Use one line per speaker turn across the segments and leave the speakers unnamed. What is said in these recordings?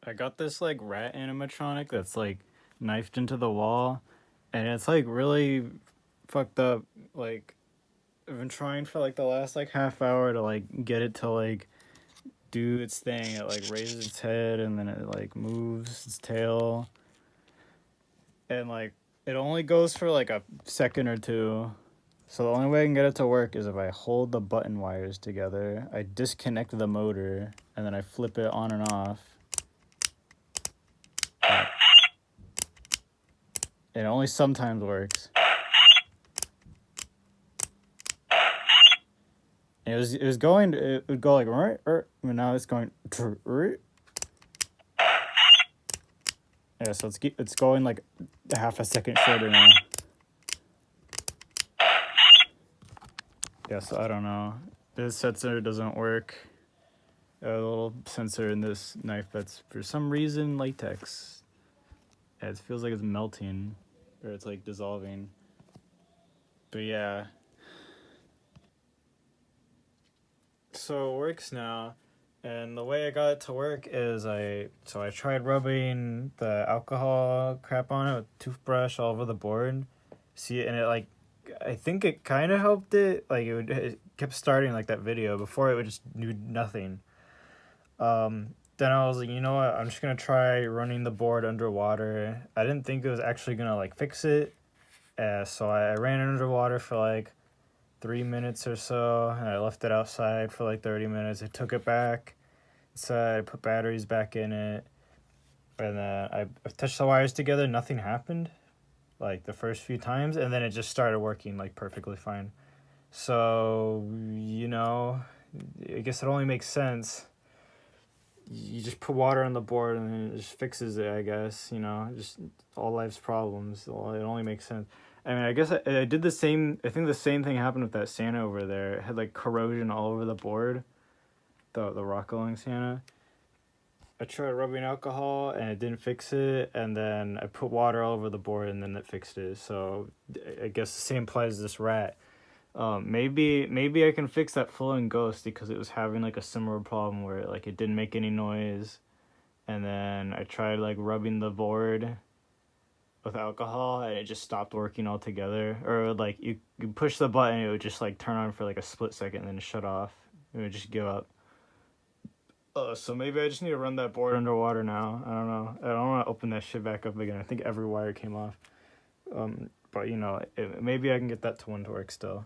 I got this like rat animatronic that's like knifed into the wall, and it's like really fucked up. Like I've been trying for like the last like half hour to like get it to like do its thing. It like raises its head and then it like moves its tail, and like it only goes for like a second or two. So the only way I can get it to work is if I hold the button wires together, I disconnect the motor, and then I flip it on and off. It only sometimes works. It was going, it would go like right, but now it's going right. Yeah, so it's going like half a second shorter now. Yeah, so I don't know. This sensor doesn't work. A little sensor in this knife that's for some reason latex. Yeah, it feels like it's melting, or it's like dissolving. But yeah. So it works now. And the way I got it to work is I tried rubbing the alcohol crap on it with toothbrush all over the board. See, and it like, I think it kind of helped it. Like it kept starting like that video. Before it would just do nothing. Then I was like, you know what? I'm just gonna try running the board underwater. I didn't think it was actually gonna like fix it. So I ran it underwater for like 3 minutes or so, and I left it outside for like 30 minutes. I took it back inside, I put batteries back in it, and then I touched the wires together. Nothing happened, like the first few times, and then it just started working like perfectly fine. So, I guess it only makes sense. You just put water on the board and it just fixes it, I guess. Just all life's problems. It only makes sense. I mean, I guess I did the same. I think the same thing happened with that Santa over there. It had like corrosion all over the board. The rock along Santa. I tried rubbing alcohol and it didn't fix it, and then I put water all over the board and then it fixed it. So I guess the same applies to this rat. Maybe I can fix that floating ghost because it was having like a similar problem where it didn't make any noise, and then I tried like rubbing the board with alcohol and it just stopped working altogether. Or like you push the button, it would just like turn on for like a split second and then shut off. It would just give up. So maybe I just need to run that board underwater now. I don't know. I don't want to open that shit back up again. I think every wire came off. But maybe I can get that one to work still.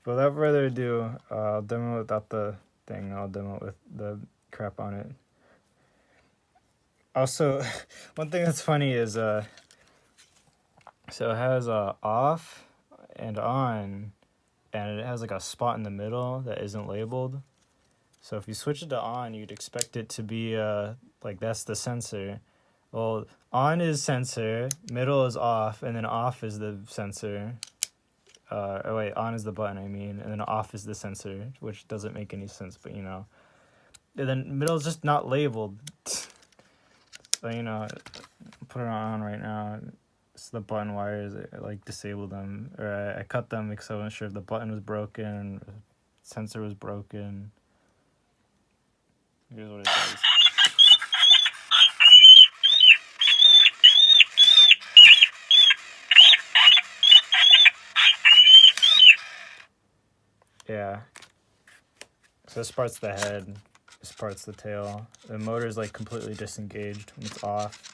But without further ado, I'll demo it without the thing. I'll demo it with the crap on it. Also, one thing that's funny is so it has off and on, and it has like a spot in the middle that isn't labeled. So if you switch it to on, you'd expect it to be like that's the sensor. Well, on is sensor, middle is off, and then off is the sensor. On is the button, I mean, and then off is the sensor, which doesn't make any sense, but And then middle is just not labeled. So, put it on right now. So the button wires, I disabled them, or I cut them because I wasn't sure if the button was broken, or the sensor was broken. Here's what it does. Yeah. So this part's the head, this part's the tail. The motor is completely disengaged when it's off.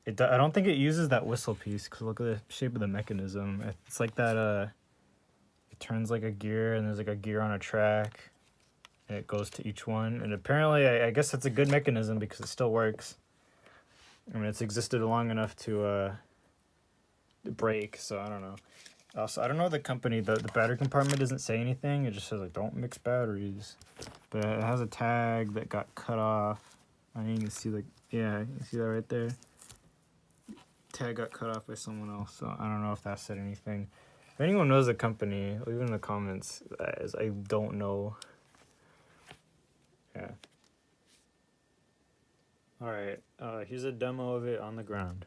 I don't think it uses that whistle piece because look at the shape of the mechanism. It's like that. It turns like a gear, and there's like a gear on a track, and it goes to each one. And apparently, I guess it's a good mechanism because it still works. I mean, it's existed long enough to break, so I don't know. Also, I don't know the company. The battery compartment doesn't say anything. It just says don't mix batteries. But it has a tag that got cut off. I mean, you can see you can see that right there. Tag got cut off by someone else, so I don't know if that said anything. If anyone knows the company, leave it in the comments, as I don't know. Yeah. Alright, here's a demo of it on the ground.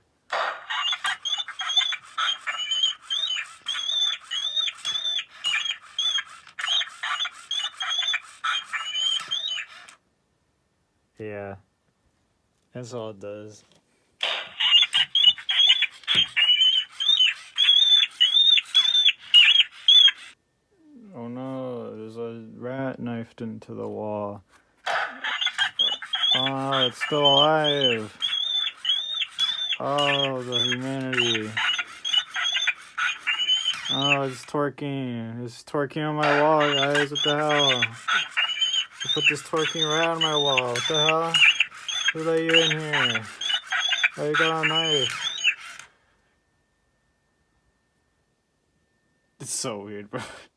Yeah. That's all it does. Oh no, there's a rat knifed into the wall. Oh, it's still alive. Oh, the humanity. Oh, it's twerking. It's twerking on my wall, guys. What the hell? You put this twerking rat on my wall. What the hell? Who let you in here? Why you got a knife? It's so weird, bro.